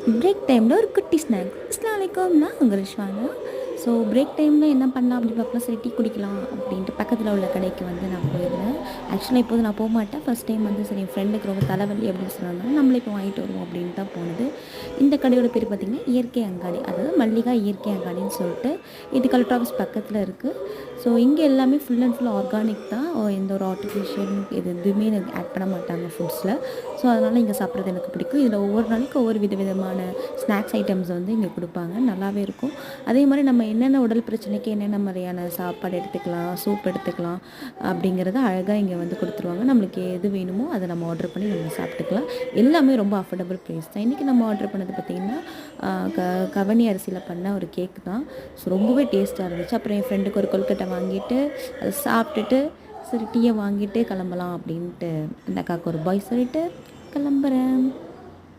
Break டைமில் ஒரு குட்டி ஸ்நாக். அஸ்ஸலாமு அலைக்கும், நான் உங்கள் ரிஷ்வானா. ஸோ பிரேக் டைமில் என்ன பண்ணலாம் அப்படி பார்க்கலாம், சரி டீ குடிக்கலாம் அப்படின்ட்டு பக்கத்தில் உள்ள கடைக்கு வந்து நான் போயிருந்தேன். ஆக்சுவலாக இப்போது நான் போக மாட்டேன். ஃபஸ்ட் டைம் வந்து சரி என் ஃப்ரெண்டுக்கு ரொம்ப தலைவலி அப்படின்னு சொன்னாங்க, நம்மளே இப்போ வாங்கிட்டு வருவோம் அப்படின்னு தான் போனது. இந்த கடையோட பேர் பார்த்திங்கன்னா இயற்கை அங்காடி, அதாவது மல்லிகா இயற்கை அங்காடின்னு சொல்லிட்டு இது கலெக்டர் ஆஃபீஸ் பக்கத்தில் இருக்குது. ஸோ இங்கே எல்லாமே ஃபுல் அண்ட் ஃபுல் ஆர்கானிக் தான். எந்த ஒரு ஆர்டிஃபிஷியல் எதுவுமே ஆட் பண்ண மாட்டாங்க ஃபுட்ஸில். ஸோ அதனால் இங்கே சாப்பிட்றது எனக்கு பிடிக்கும். இதில் ஒவ்வொரு நாளைக்கு ஒவ்வொரு விதவிதமான ஸ்நாக்ஸ் ஐட்டம்ஸ் வந்து இங்கே கொடுப்பாங்க, நல்லாவே இருக்கும். அதே மாதிரி நம்ம என்னென்ன உடல் பிரச்சனைக்கு என்னென்ன மாதிரியான சாப்பாடு எடுத்துக்கலாம், சூப் எடுத்துக்கலாம் அப்படிங்கிறத அழகாக இங்கே வந்து கொடுத்துருவாங்க. நம்மளுக்கு எது வேணுமோ அதை நம்ம ஆர்டர் பண்ணி நம்ம சாப்பிட்டுக்கலாம். எல்லாமே ரொம்ப அஃபோர்டபுள் ப்ரைஸ் தான். இன்றைக்கி நம்ம ஆர்டர் பண்ணது பார்த்திங்கன்னா கவனி அரிசியில் பண்ண ஒரு கேக் தான். ஸோ ரொம்பவே டேஸ்ட்டாக இருந்துச்சு. அப்புறம் என் ஃப்ரெண்டுக்கு ஒரு கொல்கட்டை வாங்கிட்டு அதை சாப்பிட்டுட்டு சரி டீயை வாங்கிட்டு கிளம்பலாம் அப்படின்ட்டு அந்த அக்காவுக்கு ஒரு பாய் சொல்லிவிட்டு கிளம்புறேன்.